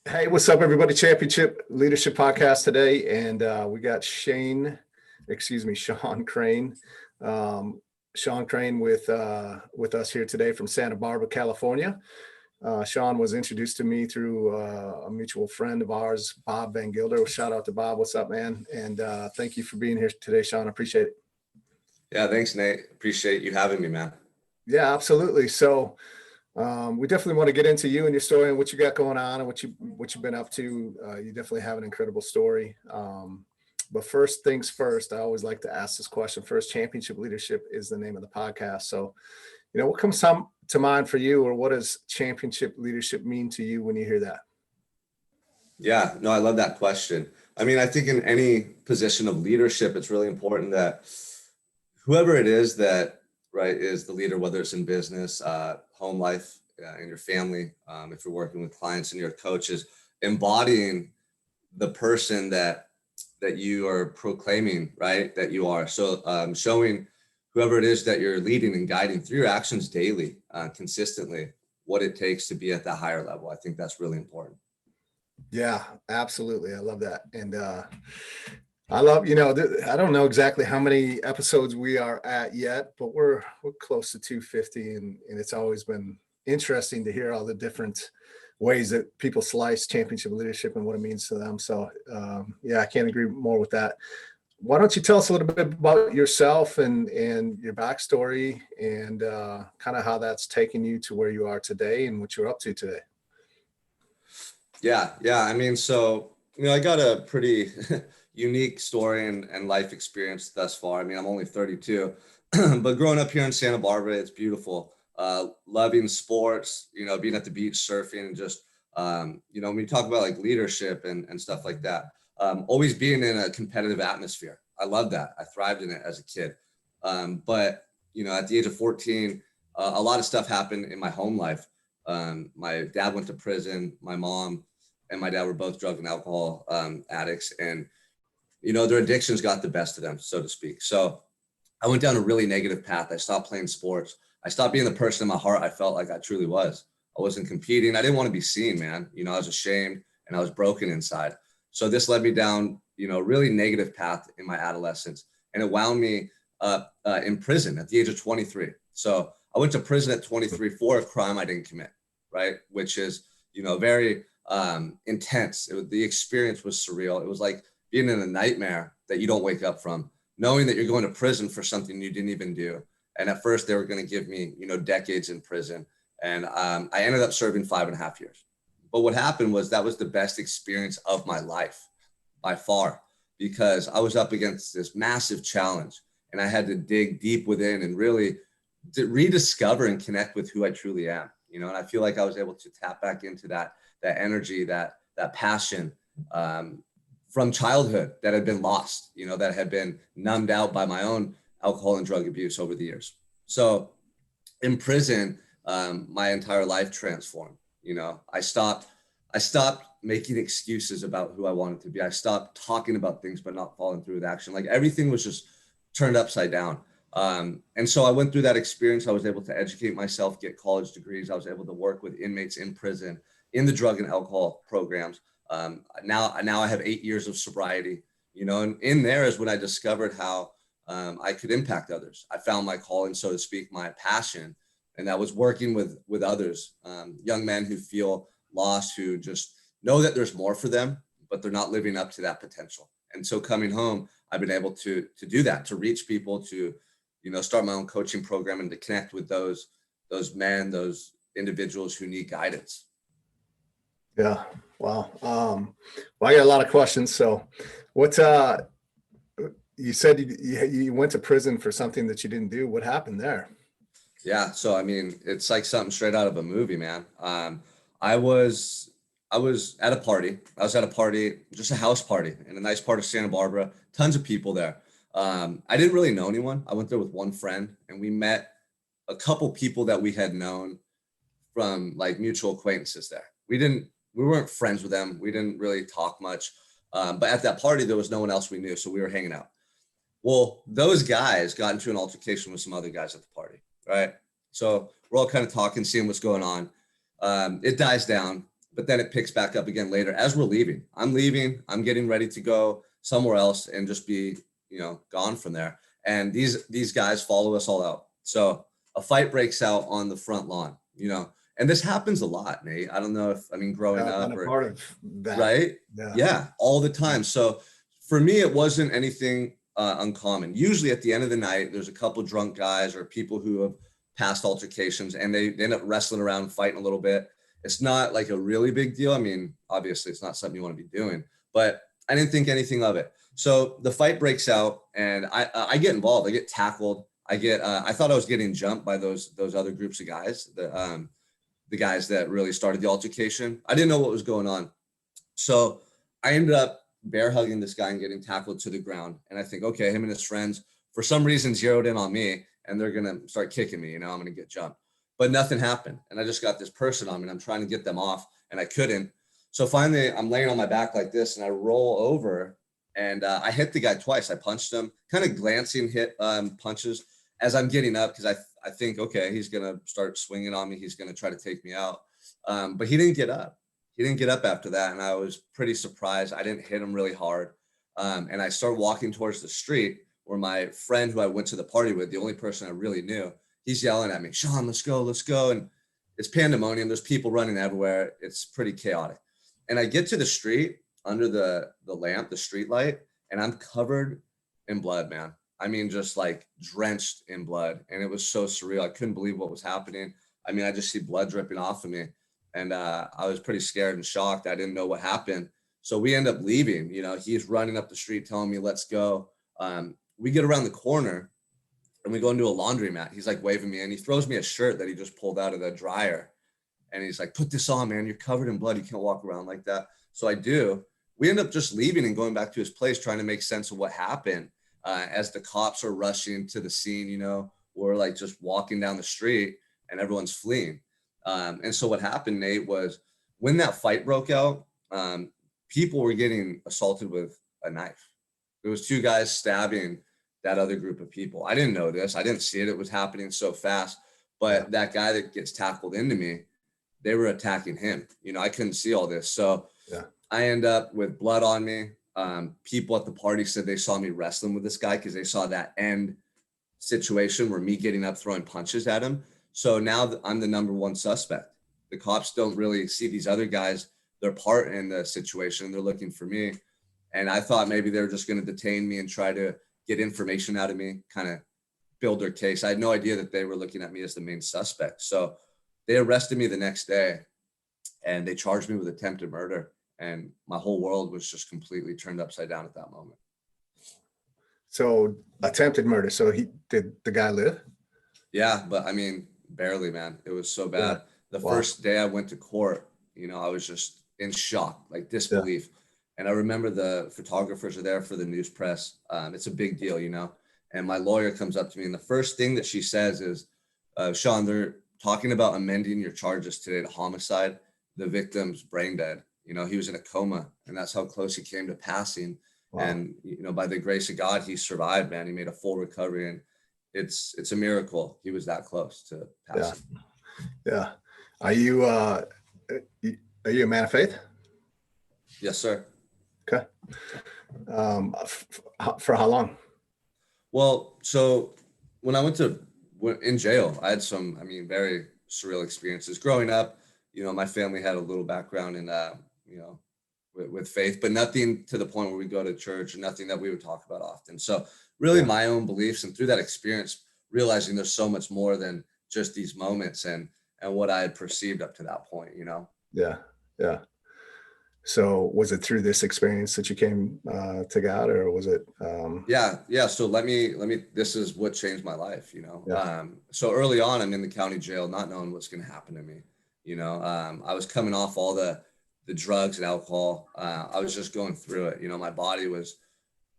Hey, what's up, everybody? Championship Leadership Podcast today, and we got Sean Crane, Sean Crane with us here today from Santa Barbara, California. Sean was introduced to me through a mutual friend of ours, Bob Van Gilder. Shout out to Bob. What's up, man? And thank you for being here today, Sean. I appreciate it. Yeah, thanks, Nate. Appreciate you having me, man. Yeah, absolutely. So. We definitely want to get into you and your story and what you got going on and what you've been up to. You definitely have an incredible story. But first things first, I always like to ask this question. First, championship leadership is the name of the podcast. So, what comes to mind for you, or what does championship leadership mean to you when you hear that? Yeah, no, I love that question. I mean, I think in any position of leadership, it's really important that whoever it is that right is the leader, whether it's in business, home life, in your family, if you're working with clients and your coaches, embodying the person that you are proclaiming, right, that you are. So showing whoever it is that you're leading and guiding through your actions daily, consistently, what it takes to be at that higher level. I think that's really important. Yeah, absolutely. I love that. And I love, I don't know exactly how many episodes we are at yet, but we're close to 250, and it's always been interesting to hear all the different ways that people slice championship leadership and what it means to them. So yeah, I can't agree more with that. Why don't you tell us a little bit about yourself and your backstory and kind of how that's taken you to where you are today and what you're up to today? Yeah. I mean, so, I got a pretty unique story and life experience thus far. I mean, I'm only 32, but growing up here in Santa Barbara, it's beautiful. Loving sports, being at the beach, surfing, and just, when you talk about like leadership and stuff like that, always being in a competitive atmosphere. I love that. I thrived in it as a kid. But, at the age of 14, a lot of stuff happened in my home life. My dad went to prison. My mom and my dad were both drug and alcohol addicts, and their addictions got the best of them, so to speak. So I went down a really negative path. I stopped playing sports. I stopped being the person in my heart I felt like I truly was. I wasn't competing. I didn't want to be seen, man. I was ashamed and I was broken inside. So this led me down, a really negative path in my adolescence, and it wound me up in prison at the age of 23. So I went to prison at 23 for a crime I didn't commit, right? Which is, very intense. The experience was surreal. It was like being in a nightmare that you don't wake up from, knowing that you're going to prison for something you didn't even do. And at first they were going to give me, decades in prison. And I ended up serving 5.5 years. But what happened was that was the best experience of my life by far, because I was up against this massive challenge and I had to dig deep within and really rediscover and connect with who I truly am, and I feel like I was able to tap back into that energy, that passion, from childhood that had been lost, that had been numbed out by my own alcohol and drug abuse over the years. So in prison, my entire life transformed. I stopped making excuses about who I wanted to be. I stopped talking about things, but not following through with action. Like everything was just turned upside down. And so I went through that experience. I was able to educate myself, get college degrees. I was able to work with inmates in prison in the drug and alcohol programs. Now I have 8 years of sobriety, and in there is when I discovered how I could impact others. I found my calling, so to speak, my passion, and that was working with others, young men who feel lost, who just know that there's more for them, but they're not living up to that potential. And so coming home, I've been able to do that, to reach people, to start my own coaching program and to connect with those men, those individuals who need guidance. Yeah. Wow. Well, I got a lot of questions. So what, you said you went to prison for something that you didn't do. What happened there? Yeah. So, I mean, it's like something straight out of a movie, man. I was at a party. I was at a party, just a house party in a nice part of Santa Barbara, tons of people there. I didn't really know anyone. I went there with one friend and we met a couple people that we had known from like mutual acquaintances there. We weren't friends with them. We didn't really talk much. But at that party, there was no one else we knew. So we were hanging out. Well, those guys got into an altercation with some other guys at the party, right? So we're all kind of talking, seeing what's going on. It dies down. but then it picks back up again later as we're leaving. I'm leaving, I'm getting ready to go somewhere else and just be, gone from there. And these guys follow us all out. So a fight breaks out on the front lawn, and this happens a lot, Nate. I don't know if, growing I've been up a or, part of that. right? Yeah. Yeah, all the time. So for me, it wasn't anything uncommon. Usually at the end of the night, there's a couple drunk guys or people who have past altercations and they end up wrestling around, fighting a little bit. It's not like a really big deal. I mean, obviously it's not something you want to be doing, but I didn't think anything of it. So the fight breaks out and I get involved. I get tackled. I thought I was getting jumped by those other groups of guys, the guys that really started the altercation. I didn't know what was going on. So I ended up bear hugging this guy and getting tackled to the ground. And I think, okay, him and his friends, for some reason, zeroed in on me and they're going to start kicking me. I'm going to get jumped. But nothing happened. And I just got this person on me and I'm trying to get them off and I couldn't. So finally, I'm laying on my back like this and I roll over and I hit the guy twice. I punched him, kind of glancing hit punches as I'm getting up because I think, okay, he's going to start swinging on me. He's going to try to take me out. But he didn't get up. He didn't get up after that. And I was pretty surprised. I didn't hit him really hard. And I started walking towards the street where my friend who I went to the party with, the only person I really knew, he's yelling at me, Sean, let's go, let's go. And it's pandemonium. There's people running everywhere. It's pretty chaotic. And I get to the street under the lamp, the street light, and I'm covered in blood, man. I mean, just like drenched in blood. And it was so surreal. I couldn't believe what was happening. I mean, I just see blood dripping off of me. And I was pretty scared and shocked. I didn't know what happened. So we end up leaving. He's running up the street telling me, let's go. We get around the corner and we go into a laundromat. He's like waving me and he throws me a shirt that he just pulled out of the dryer. And he's like, put this on, man. You're covered in blood. You can't walk around like that. So I do. We end up just leaving and going back to his place, trying to make sense of what happened. As the cops are rushing to the scene, we're like just walking down the street and everyone's fleeing. And so what happened, Nate, was when that fight broke out, people were getting assaulted with a knife. There was two guys stabbing that other group of people. I didn't know this. I didn't see it. It was happening so fast. But that guy that gets tackled into me, they were attacking him. I couldn't see all this. So I end up with blood on me. People at the party said they saw me wrestling with this guy because they saw that end situation where me getting up, throwing punches at him. So now I'm the number one suspect. The cops don't really see these other guys, their part in the situation. They're looking for me. And I thought maybe they were just going to detain me and try to get information out of me, kind of build their case. I had no idea that they were looking at me as the main suspect. So they arrested me the next day and they charged me with attempted murder. And my whole world was just completely turned upside down at that moment. So attempted murder. So did the guy live? Yeah, but I mean, barely, man. It was so bad. The first day I went to court, I was just in shock, like disbelief. And I remember the photographers are there for the news press. It's a big deal, and my lawyer comes up to me and the first thing that she says is, Sean, they're talking about amending your charges today to homicide. The victim's brain dead. He was in a coma and that's how close he came to passing. Wow. And, by the grace of God, he survived, man. He made a full recovery and it's a miracle. He was that close to passing. Yeah. Are you a man of faith? Yes, sir. Okay. For how long? Well, so when I went in jail, I had some, very surreal experiences growing up. My family had a little background in, with faith, but nothing to the point where we go to church and nothing that we would talk about often. So really my own beliefs and through that experience, realizing there's so much more than just these moments and what I had perceived up to that point, Yeah. Yeah. So was it through this experience that you came to God or was it? Yeah. So let me, this is what changed my life, so early on, I'm in the county jail, not knowing what's going to happen to me. I was coming off all the drugs and alcohol. I was just going through it. My body was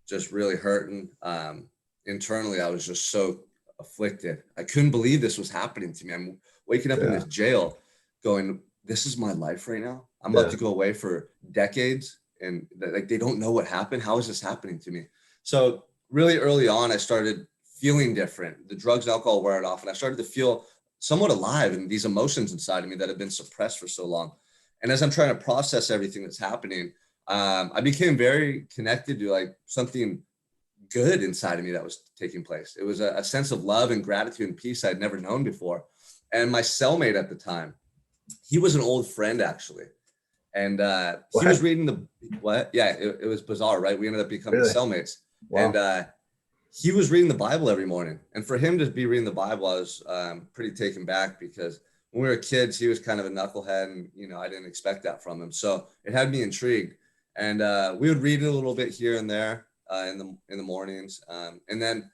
just really hurting. Internally, I was just so afflicted. I couldn't believe this was happening to me. I'm waking up in this jail going, this is my life right now. I'm about to go away for decades. And they don't know what happened. How is this happening to me? So really early on, I started feeling different. The drugs and alcohol wore it off. And I started to feel somewhat alive and these emotions inside of me that had been suppressed for so long. And as I'm trying to process everything that's happening, I became very connected to like something good inside of me that was taking place. It was a sense of love and gratitude and peace I'd never known before. And my cellmate at the time, he was an old friend actually. And he was What? reading the, what? Yeah, it was bizarre, right? We ended up becoming Really? cellmates. And Wow. he was reading the Bible every morning. And for him to be reading the Bible, I was pretty taken back because when we were kids, he was kind of a knucklehead and, you know, I didn't expect that from him. So it had me intrigued. And we would read it a little bit here and there in the mornings. And then,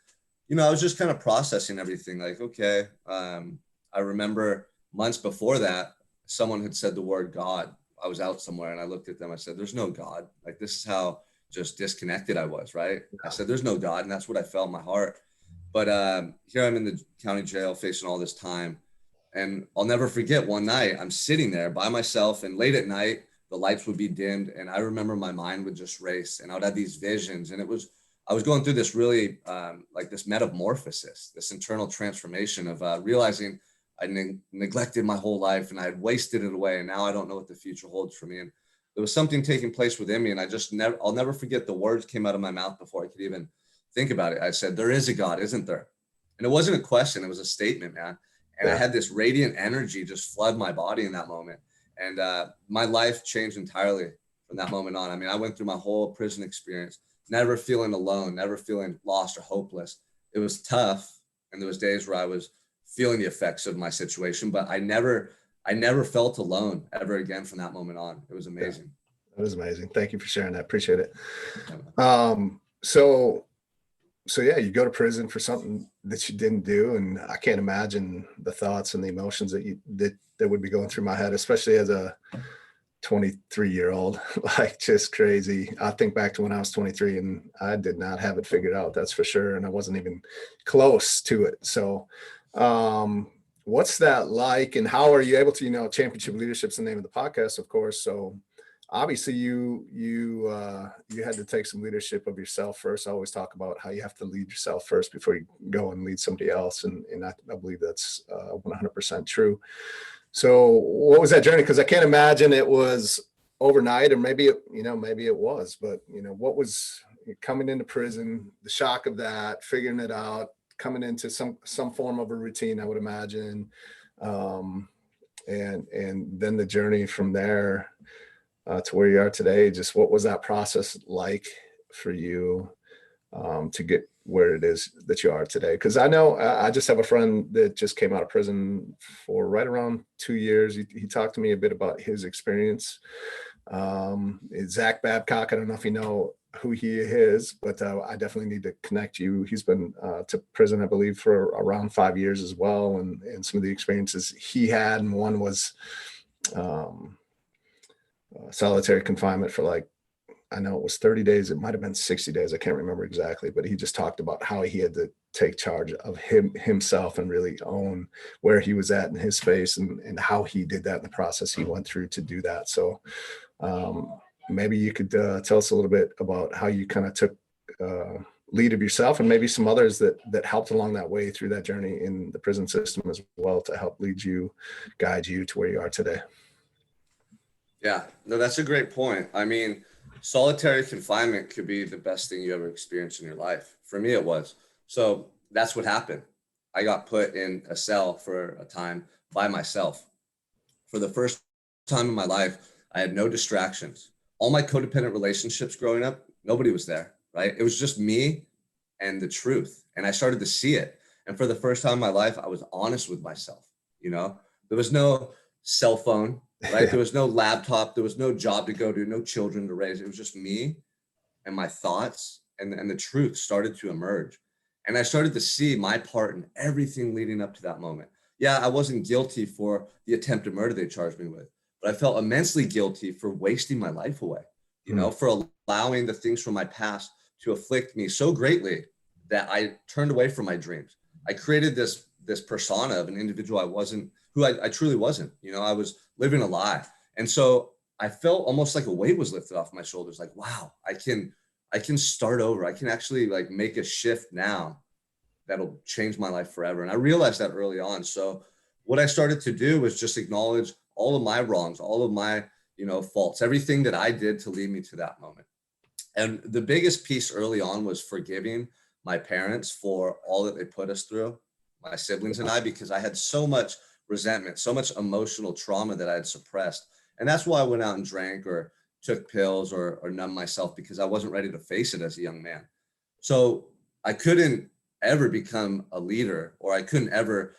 you know, I was just kind of processing everything like, okay, I remember months before that, someone had said the word God. I was out somewhere and I looked at them. I said, there's no God. Like, this is how just disconnected I was, right? I said, there's no God. And that's what I felt in my heart. But here I'm in the county jail facing all this time. And I'll never forget one night, I'm sitting there by myself and late at night, the lights would be dimmed. And I remember my mind would just race and I would have these visions. And I was going through this really like this metamorphosis, this internal transformation of realizing I neglected my whole life and I had wasted it away. And now I don't know what the future holds for me. And there was something taking place within me. And I'll never forget the words came out of my mouth before I could even think about it. I said, there is a God, isn't there? And it wasn't a question. It was a statement, man. And I Yeah. had this radiant energy just flood my body in that moment. And my life changed entirely from that moment on. I mean, I went through my whole prison experience, never feeling alone, never feeling lost or hopeless. It was tough. And there was days where I was feeling the effects of my situation, but I never felt alone ever again from that moment on. It was amazing. That was amazing. Thank you for sharing that. Appreciate it. Yeah. So yeah, you go to prison for something that you didn't do, and I can't imagine the thoughts and the emotions that would be going through my head, especially as a 23-year-old. Like, just crazy. I think back to when I was 23 and I did not have it figured out, that's for sure, and I wasn't even close to it. So what's that like, and how are you able to, championship leadership's the name of the podcast, of course, so obviously you had to take some leadership of yourself first. I always talk about how you have to lead yourself first before you go and lead somebody else, and I believe that's 100% true. So what was that journey? Because I can't imagine it was overnight, or maybe it was, but what was coming into prison, the shock of that, figuring it out, coming into some form of a routine, I would imagine, and then the journey from there to where you are today. Just what was that process like for you to get where it is that you are today? Because I know I just have a friend that just came out of prison for right around 2 years. He talked to me a bit about his experience. Zach Babcock, I don't know if you know who he is, but I definitely need to connect you. He's been to prison, I believe, for around 5 years as well, and some of the experiences he had, and one was solitary confinement for, like, I know it was 30 days. It might have been 60 days. I can't remember exactly, but he just talked about how he had to take charge of himself and really own where he was at in his space, and how he did that in the process he went through to do that. So maybe you could tell us a little bit about how you kind of took lead of yourself, and maybe some others that helped along that way through that journey in the prison system as well, to help guide you to where you are today. Yeah, no, that's a great point. I mean, solitary confinement could be the best thing you ever experienced in your life. For me, it was. So that's what happened. I got put in a cell for a time by myself. For the first time in my life, I had no distractions. All my codependent relationships growing up, nobody was there, right? It was just me and the truth. And I started to see it. And for the first time in my life, I was honest with myself. There was no cell phone, right? There was no laptop. There was no job to go to, no children to raise. It was just me and my thoughts, and the truth started to emerge. And I started to see my part in everything leading up to that moment. Yeah, I wasn't guilty for the attempted murder they charged me with, but I felt immensely guilty for wasting my life away, for allowing the things from my past to afflict me so greatly that I turned away from my dreams. I created this persona of an individual who I truly wasn't. I was living a lie. And so I felt almost like a weight was lifted off my shoulders. Like, wow, I can start over. I can actually like make a shift now that'll change my life forever. And I realized that early on. So what I started to do was just acknowledge all of my wrongs, all of my, faults, everything that I did to lead me to that moment. And the biggest piece early on was forgiving my parents for all that they put us through, my siblings and I, because I had so much resentment, so much emotional trauma that I had suppressed. And that's why I went out and drank or took pills or numbed myself, because I wasn't ready to face it as a young man. So I couldn't ever become a leader, or I couldn't ever,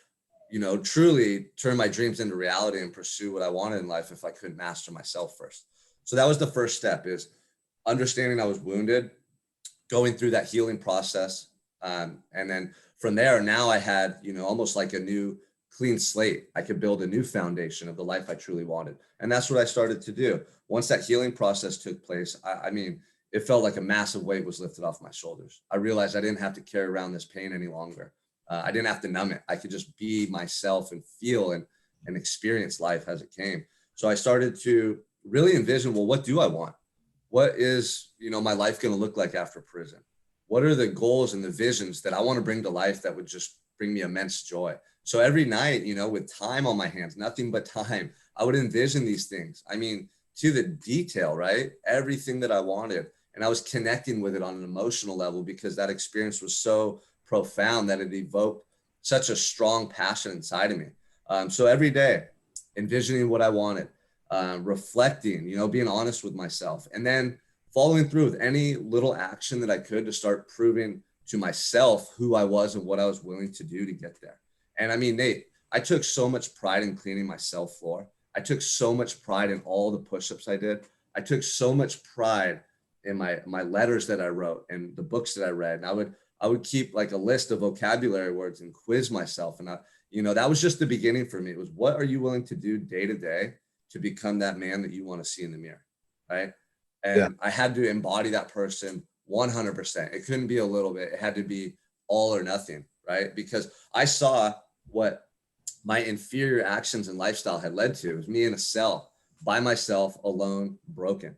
truly turn my dreams into reality and pursue what I wanted in life if I couldn't master myself first. So that was the first step, is understanding I was wounded, going through that healing process. And then from there, now I had, almost like a new clean slate. I could build a new foundation of the life I truly wanted. And that's what I started to do. Once that healing process took place, I mean, it felt like a massive weight was lifted off my shoulders. I realized I didn't have to carry around this pain any longer. I didn't have to numb it. I could just be myself and feel and experience life as it came. So I started to really envision, well, what do I want? What is, my life going to look like after prison? What are the goals and the visions that I want to bring to life that would just bring me immense joy? So every night, with time on my hands, nothing but time, I would envision these things. I mean, to the detail, right? Everything that I wanted. And I was connecting with it on an emotional level, because that experience was so profound that it evoked such a strong passion inside of me. So every day, envisioning what I wanted, reflecting, being honest with myself, and then following through with any little action that I could to start proving to myself who I was and what I was willing to do to get there. And I mean, Nate, I took so much pride in cleaning my cell floor. I took so much pride in all the push-ups I did. I took so much pride in my letters that I wrote and the books that I read. And I would keep like a list of vocabulary words and quiz myself. And that was just the beginning for me. It was, what are you willing to do day to day to become that man that you want to see in the mirror, right? And Yeah. I had to embody that person 100%. It couldn't be a little bit. It had to be all or nothing, right? Because I saw what my inferior actions and lifestyle had led to. It was me in a cell by myself, alone, broken.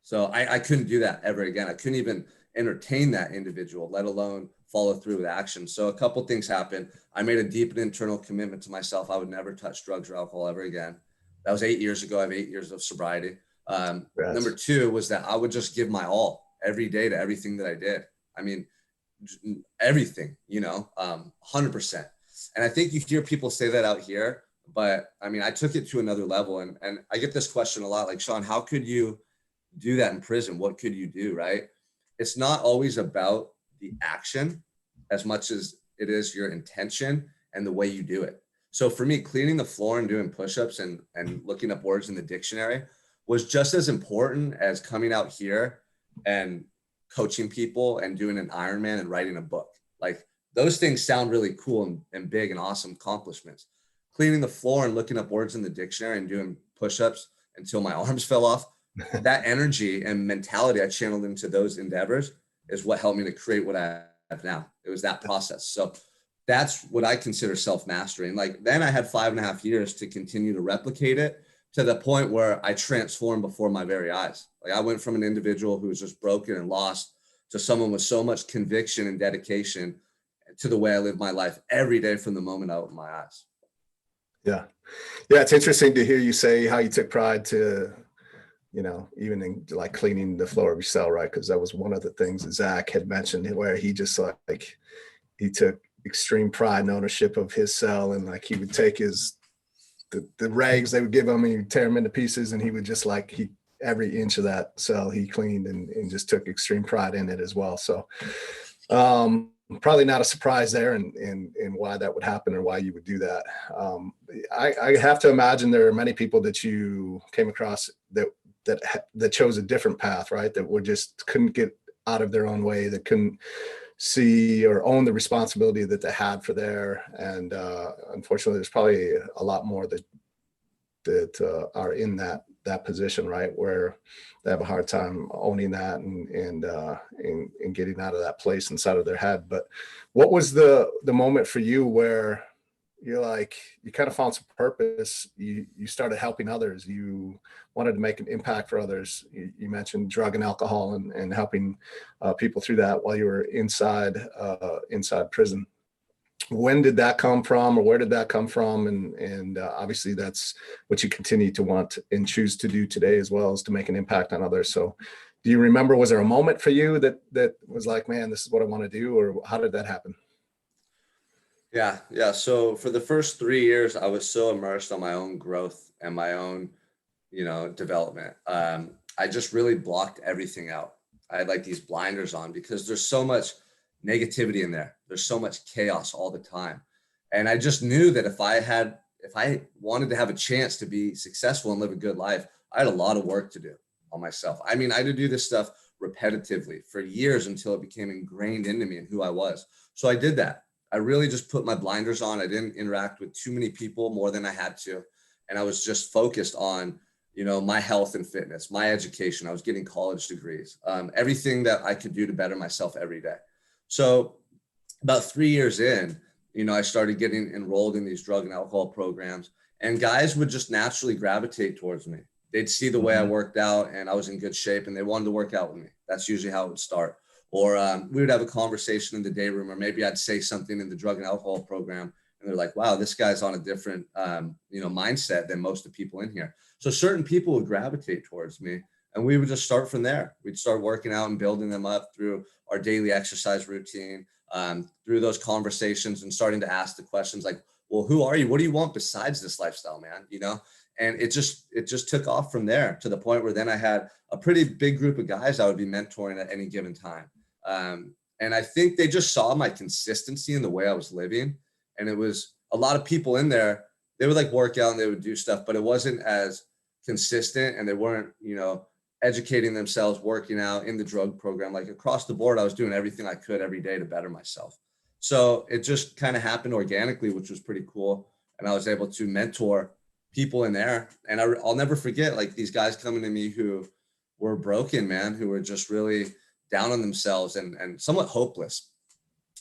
So I couldn't do that ever again. I couldn't even entertain that individual, let alone follow through with action. So a couple things happened. I made a deep and internal commitment to myself. I would never touch drugs or alcohol ever again. That was 8 years ago. I have 8 years of sobriety. Number two was that I would just give my all every day to everything that I did. I mean, everything, 100%. And I think you hear people say that out here, but I mean, I took it to another level. And I get this question a lot, like, Sean, how could you do that in prison? What could you do, right? It's not always about the action as much as it is your intention and the way you do it. So for me, cleaning the floor and doing push-ups and looking up words in the dictionary was just as important as coming out here and coaching people and doing an Ironman and writing a book. Like, those things sound really cool and big and awesome accomplishments. Cleaning the floor and looking up words in the dictionary and doing push-ups until my arms fell off, that energy and mentality I channeled into those endeavors is what helped me to create what I have now. It was that process. So that's what I consider self-mastery. And like, then I had 5.5 years to continue to replicate it, to the point where I transformed before my very eyes. Like, I went from an individual who was just broken and lost to someone with so much conviction and dedication to the way I live my life every day from the moment I opened my eyes. Yeah. Yeah. It's interesting to hear you say how you took pride to, even in like cleaning the floor of your cell, right? Because that was one of the things that Zach had mentioned, where he just like, he took extreme pride and ownership of his cell. And like, he would take the rags they would give him and he'd tear them into pieces. And he would just every inch of that cell he cleaned and just took extreme pride in it as well. So probably not a surprise there in why that would happen or why you would do that. I have to imagine there are many people that you came across that chose a different path, right? That were just couldn't get out of their own way, that couldn't see or own the responsibility that they had for there. And unfortunately, there's probably a lot more that are in that position, right, where they have a hard time owning that and getting out of that place inside of their head. But what was the moment for you where you're like, you kind of found some purpose, you started helping others, you wanted to make an impact for others? You mentioned drug and alcohol and helping people through that while you were inside prison. when did that come from, or where did that come from? And obviously that's what you continue to want and choose to do today as well, is to make an impact on others. So do you remember, was there a moment for you that was like, man, this is what I want to do, or how did that happen? Yeah. So for the first 3 years, I was so immersed on my own growth and my own, development. I just really blocked everything out. I had like these blinders on because there's so much negativity in there. There's so much chaos all the time. And I just knew that if I wanted to have a chance to be successful and live a good life, I had a lot of work to do on myself. I mean, I had to do this stuff repetitively for years until it became ingrained into me and who I was. So I did that. I really just put my blinders on. I didn't interact with too many people more than I had to. And I was just focused on, my health and fitness, my education. I was getting college degrees, everything that I could do to better myself every day. So about 3 years in, I started getting enrolled in these drug and alcohol programs, and guys would just naturally gravitate towards me. They'd see the way I worked out and I was in good shape, and they wanted to work out with me. That's usually how it would start. Or we would have a conversation in the day room, or maybe I'd say something in the drug and alcohol program, and they're like, wow, this guy's on a different, mindset than most of the people in here. So certain people would gravitate towards me, and we would just start from there. We'd start working out and building them up through our daily exercise routine, through those conversations, and starting to ask the questions like, well, who are you? What do you want besides this lifestyle, man? And it just took off from there, to the point where then I had a pretty big group of guys I would be mentoring at any given time. And I think they just saw my consistency in the way I was living. And it was a lot of people in there, they would like work out and they would do stuff, but it wasn't as consistent, and they weren't, educating themselves, working out in the drug program. Like across the board, I was doing everything I could every day to better myself. So it just kind of happened organically, which was pretty cool. And I was able to mentor people in there. And I'll never forget like these guys coming to me who were broken, man, who were just really down on themselves and somewhat hopeless.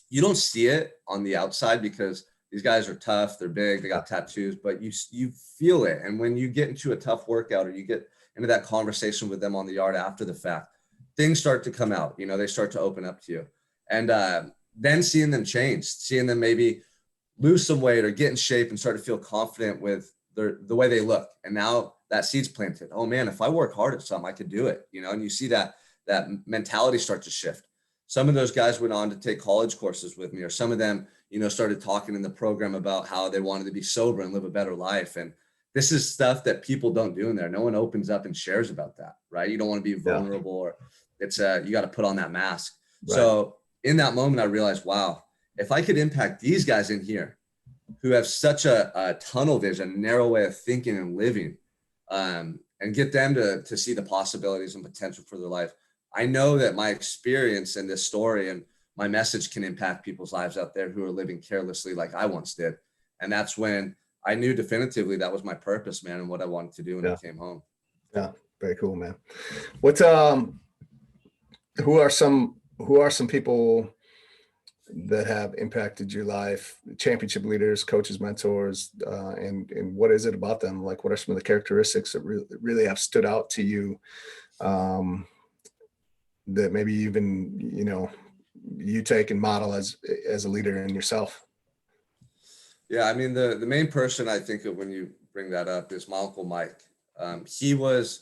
You don't see it on the outside because these guys are tough, they're big, they got tattoos, but you feel it. And when you get into a tough workout, or you get into that conversation with them on the yard after the fact, things start to come out, they start to open up to you. And then seeing them change, seeing them maybe lose some weight or get in shape and start to feel confident with the way they look. And now that seed's planted. Oh man, if I work hard at something, I could do it, and you see that mentality start to shift. Some of those guys went on to take college courses with me, or some of them, started talking in the program about how they wanted to be sober and live a better life. And this is stuff that people don't do in there. No one opens up and shares about that, right? You don't want to be vulnerable, or you got to put on that mask. Right. So in that moment, I realized, wow, if I could impact these guys in here who have such a tunnel vision, narrow way of thinking and living, and get them to see the possibilities and potential for their life, I know that my experience in this story and my message can impact people's lives out there who are living carelessly like I once did. And that's when I knew definitively that was my purpose, man, and what I wanted to do when I came home. Yeah, very cool, man. What who are some people that have impacted your life, championship leaders, coaches, mentors, and what is it about them? Like, what are some of the characteristics that really have stood out to you, that maybe even, you take and model as a leader in yourself? Yeah, I mean, the main person I think of when you bring that up is my Uncle Mike. He was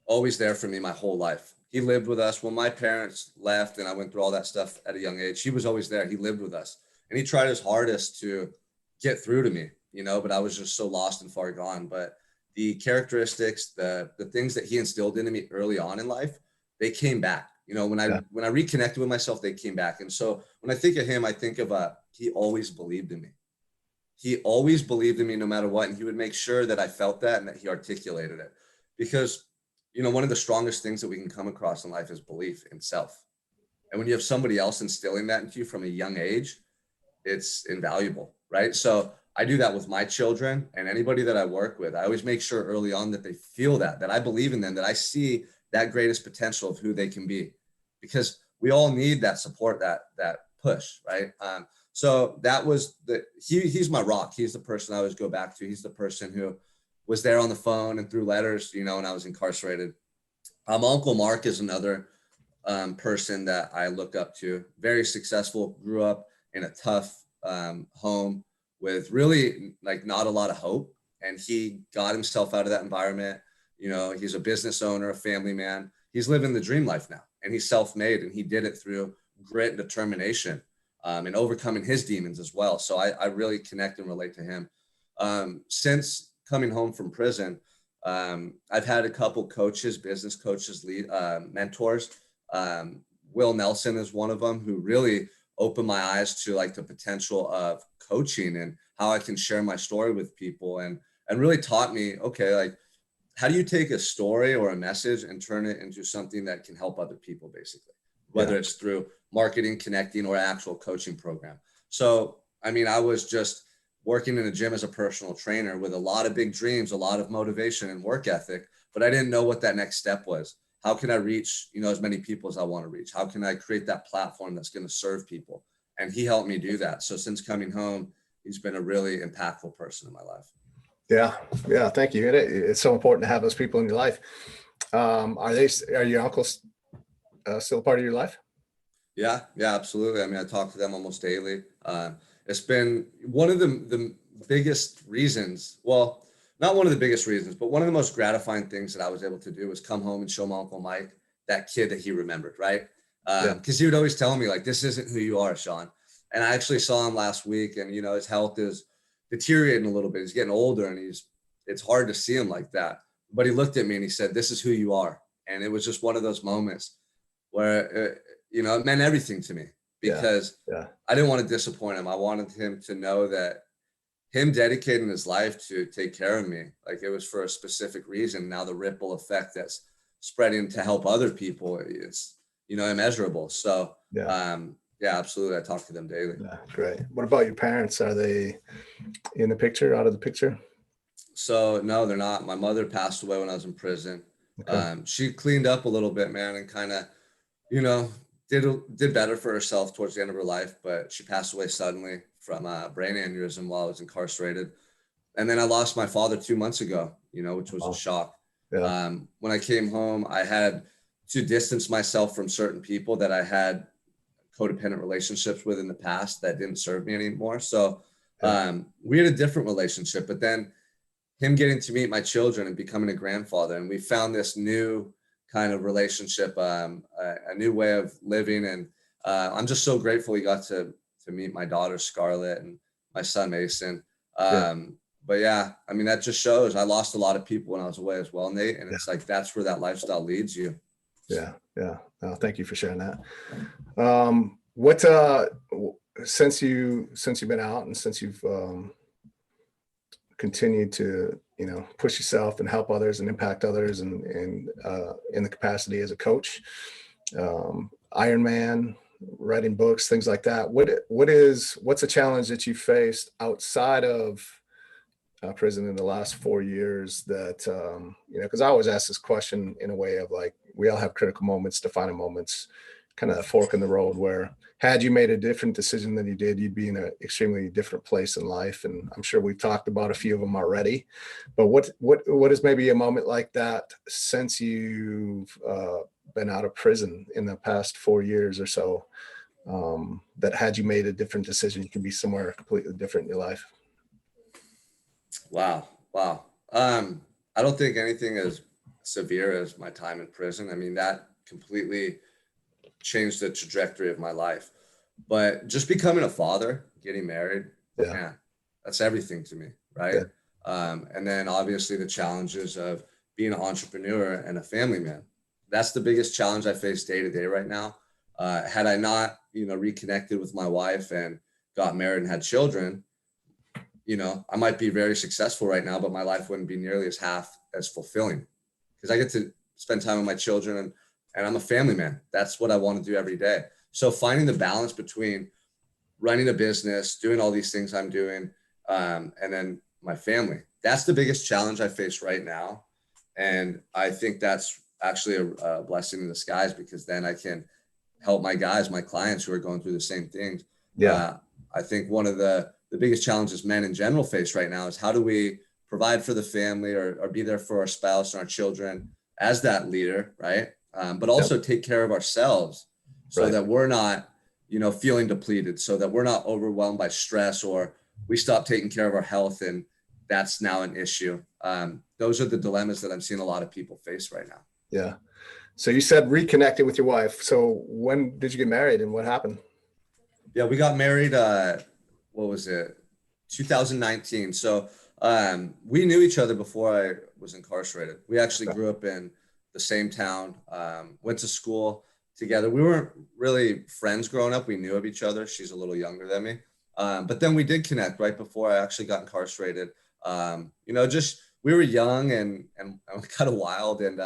always there for me my whole life. He lived with us when my parents left and I went through all that stuff at a young age. He was always there. He lived with us, and he tried his hardest to get through to me, but I was just so lost and far gone. But the characteristics, the things that he instilled into me early on in life, they came back. When I reconnected with myself, they came back. And so when I think of him, I think of he always believed in me. He always believed in me no matter what. And he would make sure that I felt that and that he articulated it. Because, one of the strongest things that we can come across in life is belief in self. And when you have somebody else instilling that into you from a young age, it's invaluable, right? So I do that with my children and anybody that I work with. I always make sure early on that they feel that I believe in them, that I see that greatest potential of who they can be, because we all need that support, that push, right? So that was he's my rock. He's the person I always go back to. He's the person who was there on the phone and through letters, when I was incarcerated. Uncle Mark is another person that I look up to. Very successful, grew up in a tough home with really like not a lot of hope. And he got himself out of that environment. You know, he's a business owner, a family man. He's living the dream life now, and he's self-made, and he did it through grit and determination, and overcoming his demons as well. So I really connect and relate to him. Since coming home from prison, I've had a couple coaches, business coaches, mentors. Will Nelson is one of them, who really opened my eyes to like the potential of coaching and how I can share my story with people, and really taught me, okay, like, how do you take a story or a message and turn it into something that can help other people, basically, whether it's through marketing, connecting, or actual coaching program. So, I mean, I was just working in a gym as a personal trainer with a lot of big dreams, a lot of motivation and work ethic, but I didn't know what that next step was. How can I reach, you know, as many people as I want to reach? How can I create that platform that's going to serve people? And he helped me do that. So since coming home, he's been a really impactful person in my life. Yeah. Yeah. Thank you. It's so important to have those people in your life. Are your uncles still a part of your life? Yeah, absolutely. I mean, I talk to them almost daily. It's been one of the biggest reasons, well, not one of the biggest reasons, but one of the most gratifying things that I was able to do was come home and show my Uncle Mike that kid that he remembered, right? Because he would always tell me, like, this isn't who you are, Sean. And I actually saw him last week, and, you know, his health is deteriorating a little bit. He's getting older, and it's hard to see him like that. But he looked at me and he said, this is who you are. And it was just one of those moments where, you know, it meant everything to me, because I didn't want to disappoint him. I wanted him to know that him dedicating his life to take care of me, like, it was for a specific reason. Now the ripple effect that's spreading to help other people, it's, you know, immeasurable. So, absolutely. I talk to them daily. Yeah, great. What about your parents? Are they in the picture, out of the picture? So no, they're not. My mother passed away when I was in prison. Okay. She cleaned up a little bit, man, and kind of, you know, did better for herself towards the end of her life, but she passed away suddenly from a brain aneurysm while I was incarcerated. And then I lost my father 2 months ago, you know, which was a shock. Yeah. When I came home, I had to distance myself from certain people that I had codependent relationships with in the past that didn't serve me anymore. So we had a different relationship, but then him getting to meet my children and becoming a grandfather, and we found this new kind of relationship, a new way of living. And I'm just so grateful we got to meet my daughter, Scarlett, and my son, Mason. But yeah, I mean, that just shows I lost a lot of people when I was away as well, Nate. And it's like, that's where that lifestyle leads you. Yeah. Thank you for sharing that. Since you've been out, and since you've continued to, you know, push yourself and help others and impact others, and in the capacity as a coach, Ironman, writing books, things like that, what's a challenge that you faced outside of prison in the last 4 years that, you know, because I always ask this question in a way of like, we all have critical moments, defining moments, kind of a fork in the road, where had you made a different decision than you did, you'd be in an extremely different place in life. And I'm sure we've talked about a few of them already, but what is maybe a moment like that since you've been out of prison in the past 4 years or so, that had you made a different decision, you could be somewhere completely different in your life? Wow. I don't think anything as severe as my time in prison. I mean, that completely changed the trajectory of my life. But just becoming a father, getting married, that's everything to me, right? And then obviously the challenges of being an entrepreneur and a family man. That's the biggest challenge I face day to day right now. Had I not, you know, reconnected with my wife and got married and had children, you know, I might be very successful right now, but my life wouldn't be nearly half as fulfilling, because I get to spend time with my children, and I'm a family man. That's what I want to do every day. So finding the balance between running a business, doing all these things I'm doing, and then my family, that's the biggest challenge I face right now. And I think that's actually a blessing in disguise, because then I can help my guys, my clients who are going through the same things. I think one of the biggest challenges men in general face right now is, how do we provide for the family, or be there for our spouse and our children as that leader, right? But also take care of ourselves, so that we're not feeling depleted, so that we're not overwhelmed by stress, or we stop taking care of our health and that's now an issue. Those are the dilemmas that I'm seeing a lot of people face right now. Yeah. So you said reconnected with your wife. So when did you get married and what happened? Yeah, we got married, what was it? 2019. So we knew each other before I was incarcerated. We actually grew up in the same town, went to school together. We weren't really friends growing up. We knew of each other. She's a little younger than me. But then we did connect right before I actually got incarcerated. Just we were young and kind of wild, and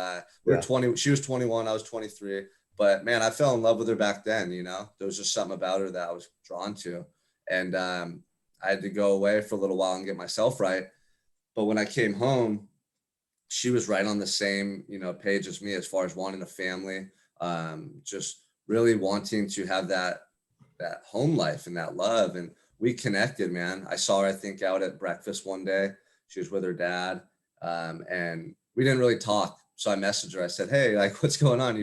we were 20. She was 21. I was 23. But man, I fell in love with her back then. There was just something about her that I was drawn to, and I had to go away for a little while and get myself right. But when I came home, she was right on the same page as me as far as wanting a family, just really wanting to have that home life and that love. And we connected, man. I saw her, I think, out at breakfast one day. She was with her dad, and we didn't really talk. So I messaged her. I said, "Hey, like, what's going on?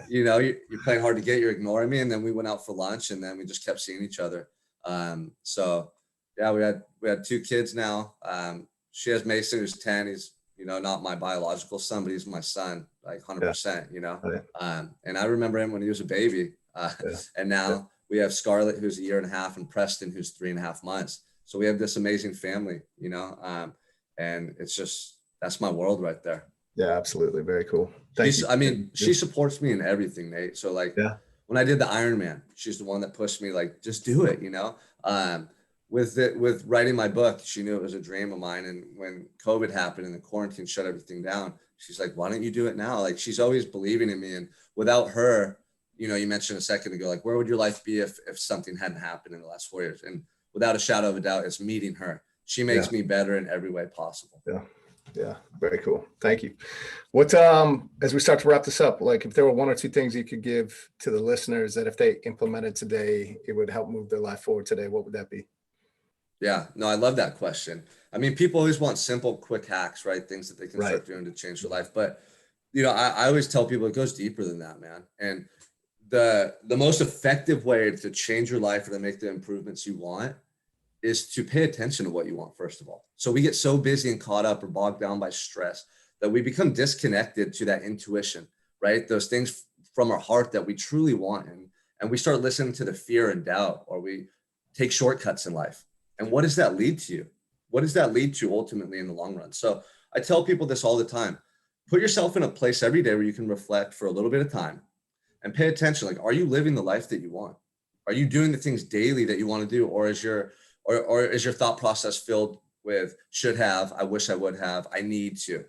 You're playing hard to get. You're ignoring me." And then we went out for lunch, and then we just kept seeing each other. So yeah, we had 2 kids now. She has Mason, who's 10. He's not my biological son, but he's my son, like 100%. And I remember him when he was a baby. And now we have Scarlett, who's 1.5 years, and Preston, who's 3.5 months. So we have this amazing family, and it's just, that's my world right there. Yeah, absolutely. Very cool. Thank you. I mean, she supports me in everything, Nate. So like, when I did the Ironman, she's the one that pushed me, like, just do it, with writing my book. She knew it was a dream of mine. And when COVID happened and the quarantine shut everything down, she's like, why don't you do it now? Like, she's always believing in me. And without her, you mentioned a second ago, like, where would your life be if something hadn't happened in the last 4 years? And without a shadow of a doubt, it's meeting her. She makes me better in every way possible. Yeah. Very cool. Thank you. What, as we start to wrap this up, like, if there were 1 or 2 things you could give to the listeners that if they implemented today, it would help move their life forward today, what would that be? Yeah, no, I love that question. I mean, people always want simple, quick hacks, right? Things that they can start doing to change their life. But, I always tell people it goes deeper than that, man. And the most effective way to change your life or to make the improvements you want is to pay attention to what you want, first of all. So we get so busy and caught up or bogged down by stress that we become disconnected to that intuition, right? Those things from our heart that we truly want. And we start listening to the fear and doubt, or we take shortcuts in life. And what does that lead to? What does that lead to ultimately in the long run? So I tell people this all the time. Put yourself in a place every day where you can reflect for a little bit of time and pay attention. Like, are you living the life that you want? Are you doing the things daily that you want to do? Or is your thought process filled with should have, I wish I would have, I need to,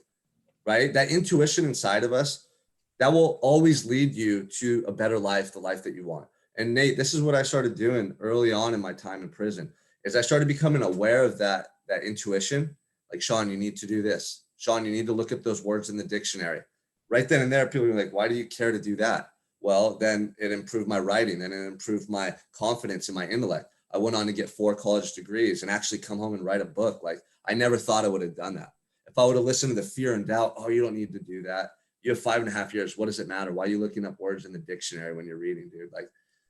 right? That intuition inside of us, that will always lead you to a better life, the life that you want. And Nate, this is what I started doing early on in my time in prison, is I started becoming aware of that intuition. Like, Sean, you need to do this. Sean, you need to look at those words in the dictionary. Right then and there, people are like, why do you care to do that? Well, then it improved my writing and it improved my confidence in my intellect. I went on to get 4 college degrees and actually come home and write a book. Like, I never thought I would have done that. If I would have listened to the fear and doubt, oh, you don't need to do that. You have 5.5 years. What does it matter? Why are you looking up words in the dictionary when you're reading, dude? Like,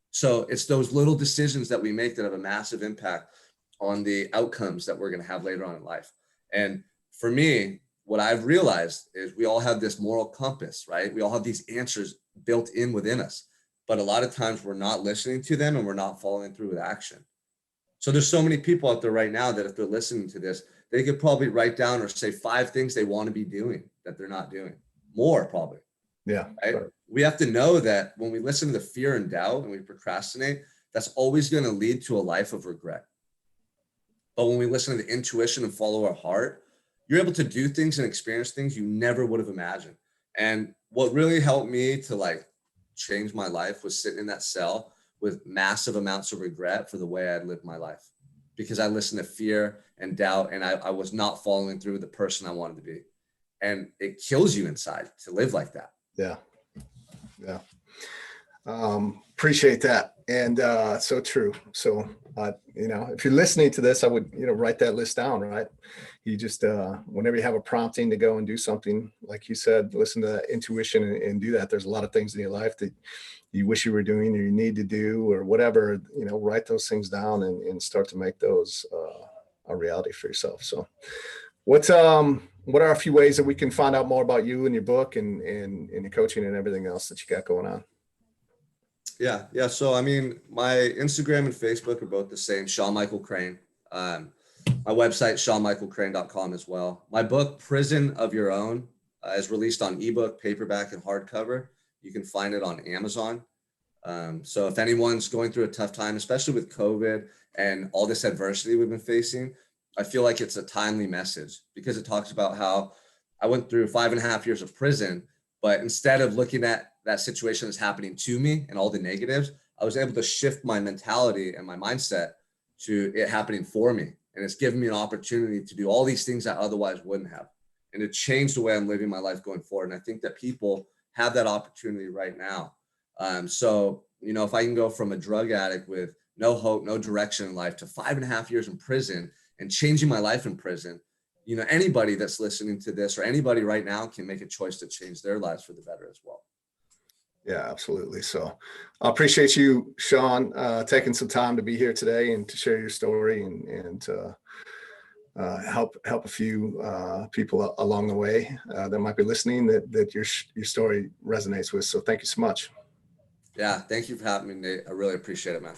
so it's those little decisions that we make that have a massive impact on the outcomes that we're going to have later on in life. And for me, what I've realized is we all have this moral compass, right? We all have these answers built in within us, but a lot of times we're not listening to them and we're not following through with action. So there's so many people out there right now that if they're listening to this, they could probably write down or say 5 things they want to be doing that they're not doing. More probably. Yeah. Right? We have to know that when we listen to the fear and doubt and we procrastinate, that's always going to lead to a life of regret. But when we listen to the intuition and follow our heart, you're able to do things and experience things you never would have imagined. And what really helped me to like change my life was sitting in that cell with massive amounts of regret for the way I'd lived my life, because I listened to fear and doubt and I was not following through with the person I wanted to be. And it kills you inside to live like that. Yeah. Appreciate that. And so true. So You know, if you're listening to this, I would, you know, write that list down, right? You just, whenever you have a prompting to go and do something, like you said, listen to that intuition and do that. There's a lot of things in your life that you wish you were doing or you need to do or whatever, you know, write those things down and start to make those a reality for yourself. So what are a few ways that we can find out more about you and your book and your coaching and everything else that you got going on? Yeah. So, I mean, my Instagram and Facebook are both the same, Sean Michael Crane. My website, SeanMichaelCrane.com as well. My book, Prison of Your Own, is released on ebook, paperback, and hardcover. You can find it on Amazon. So if anyone's going through a tough time, especially with COVID and all this adversity we've been facing, I feel like it's a timely message because it talks about how I went through 5.5 years of prison, but instead of looking at that situation that's happening to me and all the negatives, I was able to shift my mentality and my mindset to it happening for me. And it's given me an opportunity to do all these things I otherwise wouldn't have. And it changed the way I'm living my life going forward. And I think that people have that opportunity right now. So, you know, if I can go from a drug addict with no hope, no direction in life to 5.5 years in prison and changing my life in prison, you know, anybody that's listening to this or anybody right now can make a choice to change their lives for the better as well. Yeah, absolutely. So I appreciate you, Sean, taking some time to be here today and to share your story and help a few people along the way that might be listening that your story resonates with. So thank you so much. Yeah, thank you for having me, Nate. I really appreciate it, man.